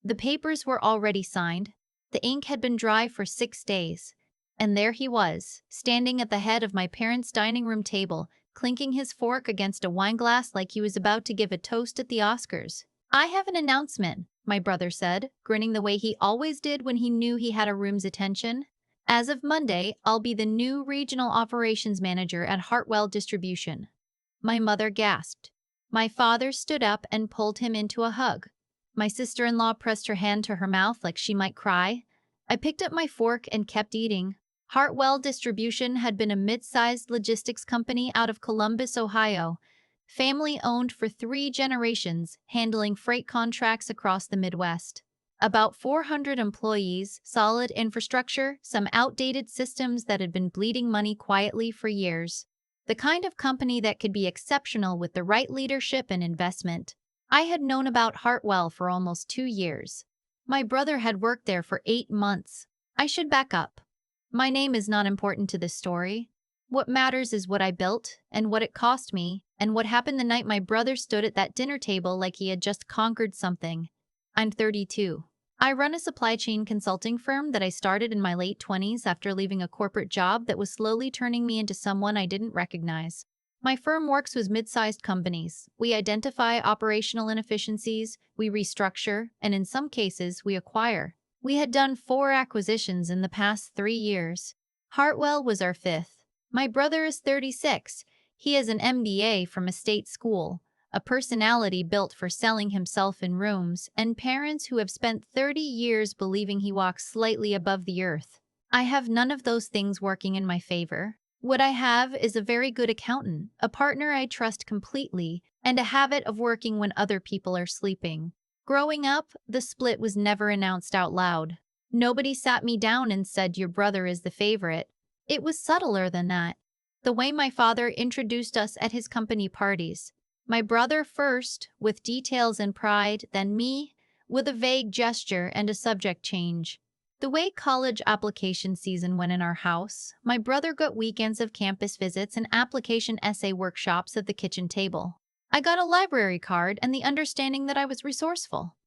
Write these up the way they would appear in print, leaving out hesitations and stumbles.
The papers were already signed. The ink had been dry for 6 days. And there he was, standing at the head of my parents' dining room table, clinking his fork against a wineglass like he was about to give a toast at the Oscars. "I have an announcement," my brother said, grinning the way he always did when he knew he had a room's attention. "As of Monday, I'll be the new regional operations manager at Hartwell Distribution." My mother gasped. My father stood up and pulled him into a hug. My sister-in-law pressed her hand to her mouth like she might cry. I picked up my fork and kept eating. Hartwell Distribution had been a mid-sized logistics company out of Columbus, Ohio, family-owned for 3 generations, handling freight contracts across the Midwest. About 400 employees, solid infrastructure, some outdated systems that had been bleeding money quietly for years. The kind of company that could be exceptional with the right leadership and investment. I had known about Hartwell for almost 2 years. My brother had worked there for 8 months. I should back up. My name is not important to this story. What matters is what I built, and what it cost me, and what happened the night my brother stood at that dinner table like he had just conquered something. I'm 32. I run a supply chain consulting firm that I started in my late 20s after leaving a corporate job that was slowly turning me into someone I didn't recognize. My firm works with mid-sized companies. We identify operational inefficiencies, we restructure, and in some cases, we acquire. We had done 4 acquisitions in the past 3 years. Hartwell was our 5th. My brother is 36. He has an MBA from a state school, a personality built for selling himself in rooms, and parents who have spent 30 years believing he walks slightly above the earth. I have none of those things working in my favor. What I have is a very good accountant, a partner I trust completely, and a habit of working when other people are sleeping. Growing up, the split was never announced out loud. Nobody sat me down and said, "Your brother is the favorite." It was subtler than that. The way my father introduced us at his company parties. My brother first, with details and pride, then me, with a vague gesture and a subject change. The way college application season went in our house, my brother got weekends of campus visits and application essay workshops at the kitchen table. I got a library card and the understanding that I was resourceful.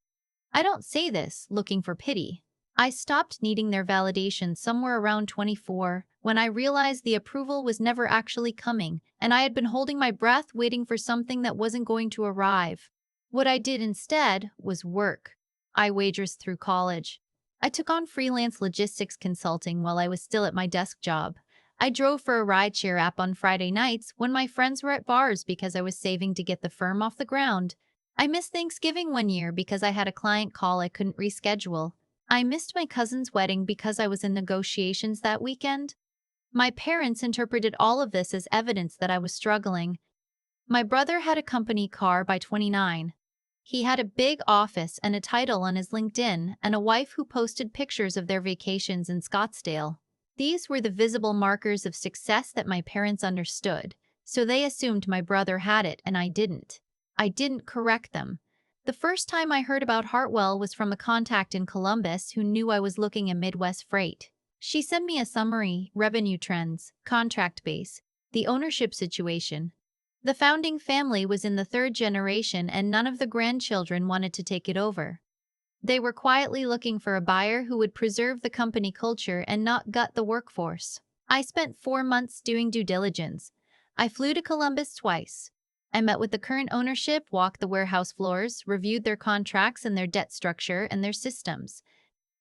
I don't say this looking for pity. I stopped needing their validation somewhere around 24 when I realized the approval was never actually coming, and I had been holding my breath waiting for something that wasn't going to arrive. What I did instead was work. I wagers through college. I took on freelance logistics consulting while I was still at my desk job. I drove for a rideshare app on Friday nights when my friends were at bars because I was saving to get the firm off the ground. I missed Thanksgiving one year because I had a client call I couldn't reschedule. I missed my cousin's wedding because I was in negotiations that weekend. My parents interpreted all of this as evidence that I was struggling. My brother had a company car by 29. He had a big office and a title on his LinkedIn and a wife who posted pictures of their vacations in Scottsdale. These were the visible markers of success that my parents understood, so they assumed my brother had it and I didn't. I didn't correct them. The first time I heard about Hartwell was from a contact in Columbus who knew I was looking at Midwest freight. She sent me a summary, revenue trends, contract base, the ownership situation. The founding family was in the 3rd generation and none of the grandchildren wanted to take it over. They were quietly looking for a buyer who would preserve the company culture and not gut the workforce. I spent 4 months doing due diligence. I flew to Columbus twice. I met with the current ownership, walked the warehouse floors, reviewed their contracts and their debt structure and their systems.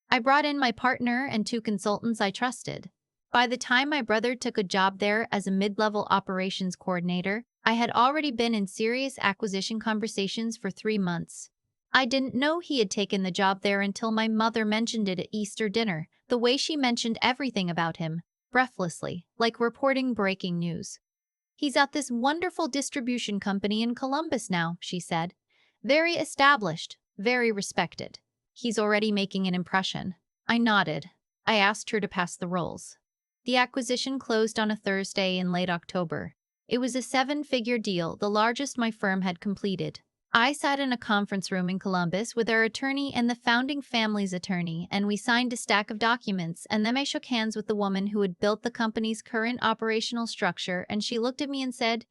I brought in my partner and 2 consultants I trusted. By the time my brother took a job there as a mid-level operations coordinator, I had already been in serious acquisition conversations for 3 months. I didn't know he had taken the job there until my mother mentioned it at Easter dinner, the way she mentioned everything about him, breathlessly, like reporting breaking news. "He's at this wonderful distribution company in Columbus now," she said. "Very established, very respected. He's already making an impression." I nodded. I asked her to pass the rolls. The acquisition closed on a Thursday in late October. It was a 7-figure deal, the largest my firm had completed. I sat in a conference room in Columbus with our attorney and the founding family's attorney, and we signed a stack of documents, and then I shook hands with the woman who had built the company's current operational structure, and she looked at me and said,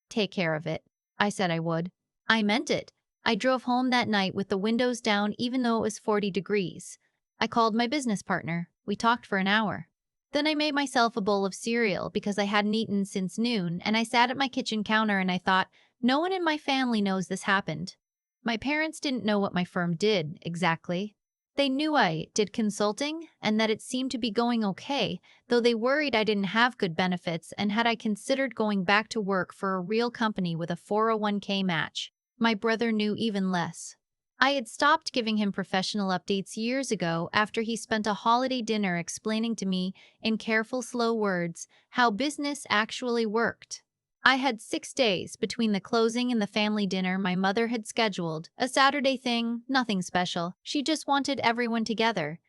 "Take care of it." I said I would. I meant it. I drove home that night with the windows down even though it was 40 degrees. I called my business partner. We talked for an hour. Then I made myself a bowl of cereal because I hadn't eaten since noon, and I sat at my kitchen counter and I thought, no one in my family knows this happened. My parents didn't know what my firm did, exactly. They knew I did consulting and that it seemed to be going okay, though they worried I didn't have good benefits and had I considered going back to work for a real company with a 401k match. My brother knew even less. I had stopped giving him professional updates years ago after he spent a holiday dinner explaining to me, in careful, slow words, how business actually worked. I had 6 days between the closing and the family dinner my mother had scheduled, a Saturday thing, nothing special. She just wanted everyone together.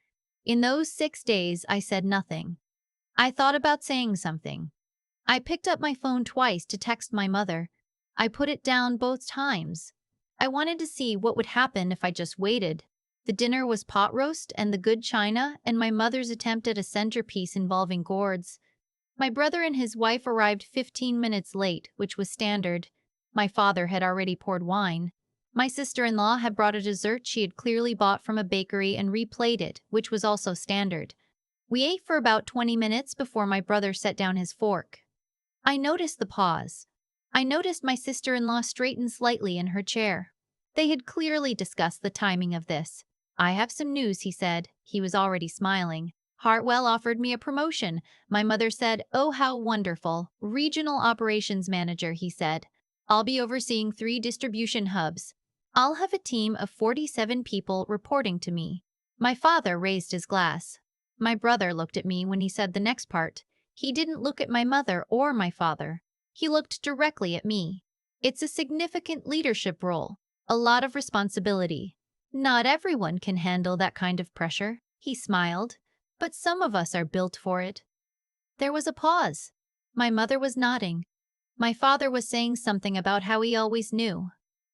In those 6 days, I said nothing. I thought about saying something. I picked up my phone twice to text my mother. I put it down both times. I wanted to see what would happen if I just waited. The dinner was pot roast and the good china, and my mother's attempt at a centerpiece involving gourds. My brother and his wife arrived 15 minutes late, which was standard. My father had already poured wine. My sister-in-law had brought a dessert she had clearly bought from a bakery and replayed it, which was also standard. We ate for about 20 minutes before my brother set down his fork. I noticed the pause. I noticed my sister-in-law straighten slightly in her chair. They had clearly discussed the timing of this. I have some news, he said. He was already smiling. Hartwell offered me a promotion. My mother said, oh, how wonderful. Regional operations manager, he said. I'll be overseeing 3 distribution hubs. I'll have a team of 47 people reporting to me. My father raised his glass. My brother looked at me when he said the next part. He didn't look at my mother or my father. He looked directly at me. It's a significant leadership role, a lot of responsibility. Not everyone can handle that kind of pressure, he smiled, but some of us are built for it. There was a pause. My mother was nodding. My father was saying something about how he always knew.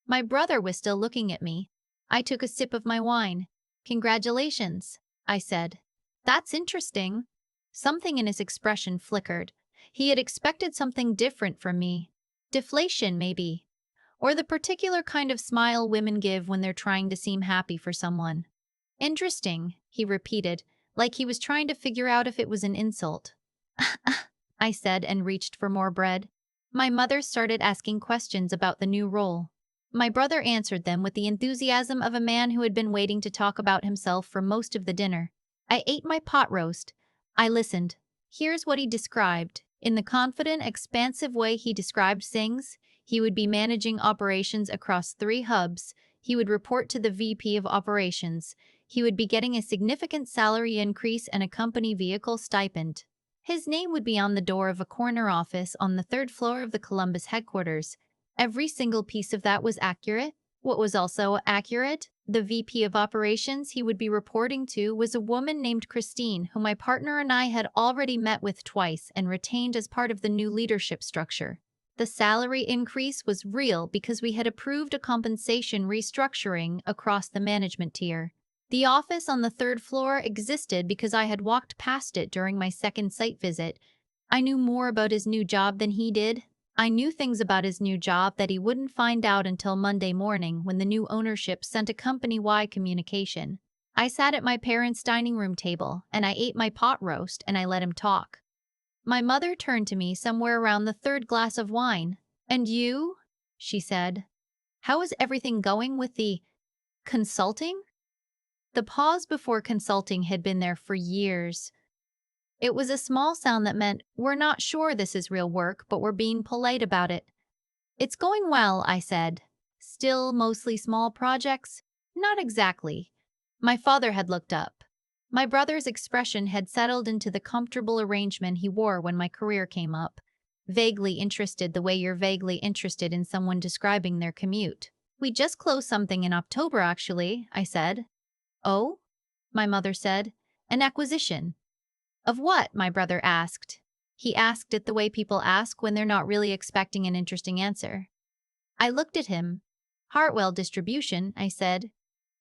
My brother was still looking at me. I took a sip of my wine. Congratulations, I said. That's interesting. Something in his expression flickered. He had expected something different from me. Deflation, maybe. Or the particular kind of smile women give when they're trying to seem happy for someone. Interesting, he repeated, like he was trying to figure out if it was an insult. I said and reached for more bread. My mother started asking questions about the new role. My brother answered them with the enthusiasm of a man who had been waiting to talk about himself for most of the dinner. I ate my pot roast. I listened. Here's what he described. In the confident, expansive way he described things, he would be managing operations across 3 hubs. He would report to the VP of Operations. He would be getting a significant salary increase and a company vehicle stipend. His name would be on the door of a corner office on the 3rd floor of the Columbus headquarters. Every single piece of that was accurate. What was also accurate? The VP of Operations he would be reporting to was a woman named Christine, whom my partner and I had already met with twice and retained as part of the new leadership structure. The salary increase was real because we had approved a compensation restructuring across the management tier. The office on the 3rd floor existed because I had walked past it during my second site visit. I knew more about his new job than he did. I knew things about his new job that he wouldn't find out until Monday morning when the new ownership sent a company-wide communication. I sat at my parents' dining room table, and I ate my pot roast, and I let him talk. My mother turned to me somewhere around the 3rd glass of wine. "And you?" she said. "How is everything going with the consulting?" The pause before consulting had been there for years. It was a small sound that meant, we're not sure this is real work, but we're being polite about it. It's going well, I said. Still mostly small projects? Not exactly. My father had looked up. My brother's expression had settled into the comfortable arrangement he wore when my career came up. Vaguely interested the way you're vaguely interested in someone describing their commute. We just closed something in October, actually, I said. Oh? My mother said. An acquisition. Of what? My brother asked. He asked it the way people ask when they're not really expecting an interesting answer. I looked at him. Hartwell Distribution, I said.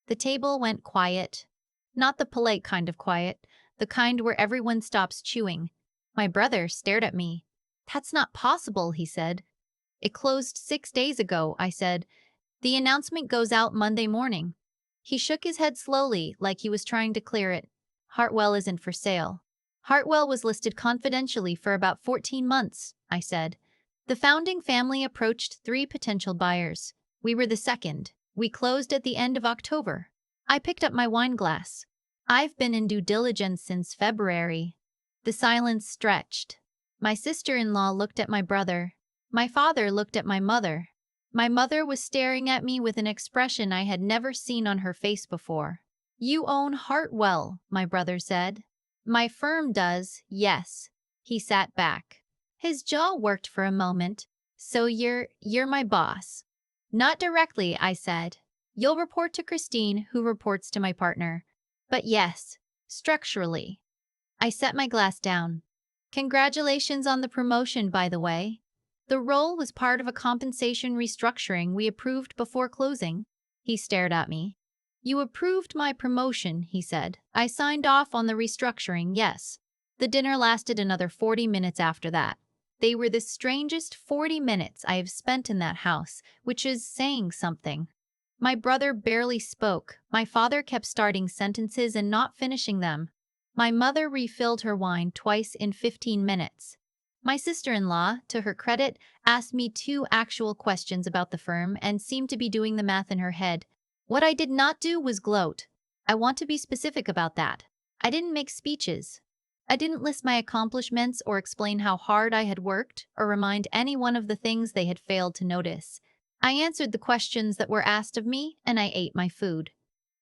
The table went quiet. Not the polite kind of quiet, the kind where everyone stops chewing. My brother stared at me. That's not possible, he said. It closed 6 days ago, I said. The announcement goes out Monday morning. He shook his head slowly, like he was trying to clear it. Hartwell isn't for sale. Hartwell was listed confidentially for about 14 months, I said. The founding family approached 3 potential buyers. We were the second. We closed at the end of October. I picked up my wine glass. I've been in due diligence since February. The silence stretched. My sister-in-law looked at my brother. My father looked at my mother. My mother was staring at me with an expression I had never seen on her face before. "You own Hartwell," my brother said. "My firm does, yes." He sat back. His jaw worked for a moment. "So you're my boss." "Not directly," I said. "You'll report to Christine, who reports to my partner. But yes, structurally." I set my glass down. "Congratulations on the promotion, by the way." The role was part of a compensation restructuring we approved before closing. He stared at me. "You approved my promotion," he said. "I signed off on the restructuring, yes." The dinner lasted another 40 minutes after that. They were the strangest 40 minutes I have spent in that house, which is saying something. My brother barely spoke. My father kept starting sentences and not finishing them. My mother refilled her wine twice in 15 minutes. My sister-in-law, to her credit, asked me 2 actual questions about the firm and seemed to be doing the math in her head. What I did not do was gloat. I want to be specific about that. I didn't make speeches. I didn't list my accomplishments or explain how hard I had worked or remind anyone of the things they had failed to notice. I answered the questions that were asked of me, and I ate my food.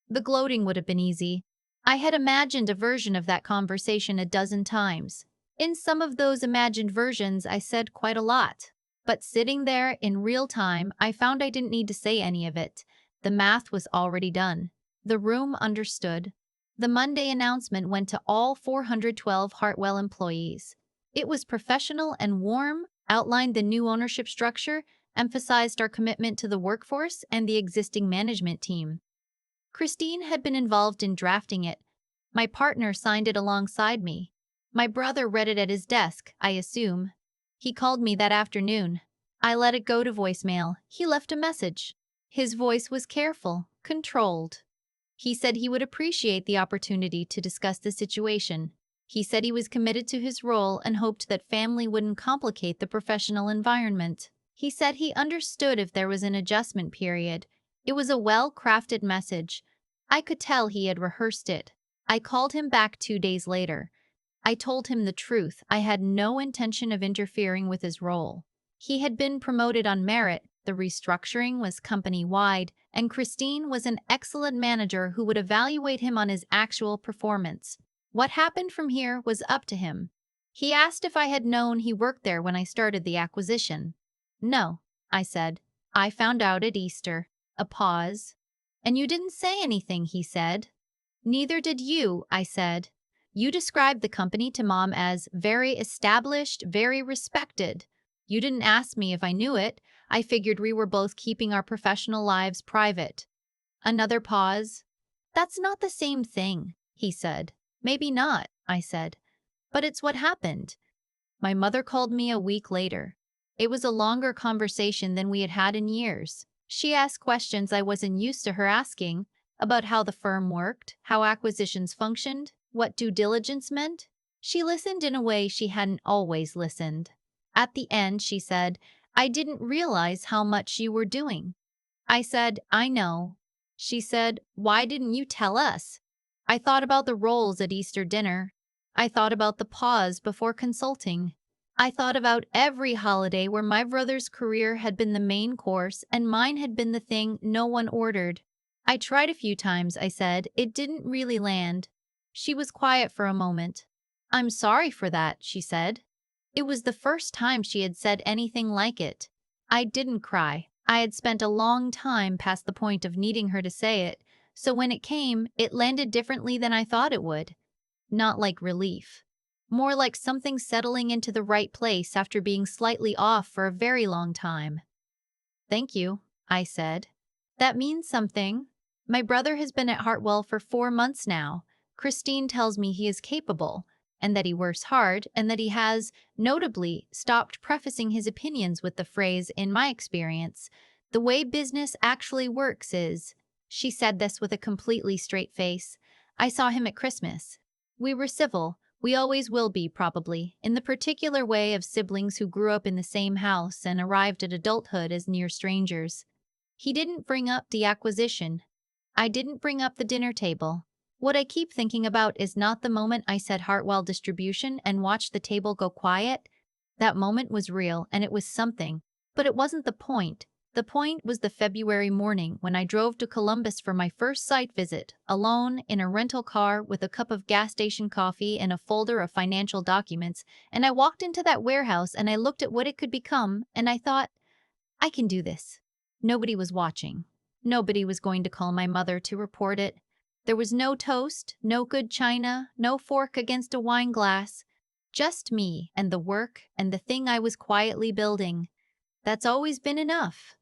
The gloating would have been easy. I had imagined a version of that conversation a dozen times. In some of those imagined versions, I said quite a lot. But sitting there in real time, I found I didn't need to say any of it. The math was already done. The room understood. The Monday announcement went to all 412 Hartwell employees. It was professional and warm, outlined the new ownership structure, emphasized our commitment to the workforce and the existing management team. Christine had been involved in drafting it. My partner signed it alongside me. My brother read it at his desk, I assume. He called me that afternoon. I let it go to voicemail. He left a message. His voice was careful, controlled. He said he would appreciate the opportunity to discuss the situation. He said he was committed to his role and hoped that family wouldn't complicate the professional environment. He said he understood if there was an adjustment period. It was a well-crafted message. I could tell he had rehearsed it. I called him back 2 days later. I told him the truth. I had no intention of interfering with his role. He had been promoted on merit, the restructuring was company-wide, and Christine was an excellent manager who would evaluate him on his actual performance. What happened from here was up to him. He asked if I had known he worked there when I started the acquisition. "No," I said. "I found out at Easter." A pause. "And you didn't say anything," he said. "Neither did you," I said. "You described the company to Mom as very established, very respected. You didn't ask me if I knew it. I figured we were both keeping our professional lives private." Another pause. "That's not the same thing," he said. "Maybe not," I said. "But it's what happened." My mother called me a week later. It was a longer conversation than we had had in years. She asked questions I wasn't used to her asking, about how the firm worked, how acquisitions functioned, what due diligence meant. She listened in a way she hadn't always listened. At the end, she said, "I didn't realize how much you were doing." I said, "I know." She said, "Why didn't you tell us?" I thought about the roles at Easter dinner. I thought about the pause before consulting. I thought about every holiday where my brother's career had been the main course and mine had been the thing no one ordered. "I tried a few times," I said. "It didn't really land." She was quiet for a moment. "I'm sorry for that," she said. It was the first time she had said anything like it. I didn't cry. I had spent a long time past the point of needing her to say it, so when it came, it landed differently than I thought it would. Not like relief. More like something settling into the right place after being slightly off for a very long time. "Thank you," I said. "That means something." My brother has been at Hartwell for 4 months now. Christine tells me he is capable, and that he works hard, and that he has, notably, stopped prefacing his opinions with the phrase, "in my experience." The way business actually works is, she said this with a completely straight face. I saw him at Christmas. We were civil. We always will be, probably, in the particular way of siblings who grew up in the same house and arrived at adulthood as near strangers. He didn't bring up the acquisition. I didn't bring up the dinner table. What I keep thinking about is not the moment I said Hartwell Distribution and watched the table go quiet. That moment was real and it was something, but it wasn't the point. The point was the February morning when I drove to Columbus for my first site visit, alone, in a rental car with a cup of gas station coffee and a folder of financial documents, and I walked into that warehouse and I looked at what it could become, and I thought, I can do this. Nobody was watching. Nobody was going to call my mother to report it. There was no toast, no good china, no fork against a wine glass. Just me and the work and the thing I was quietly building. That's always been enough.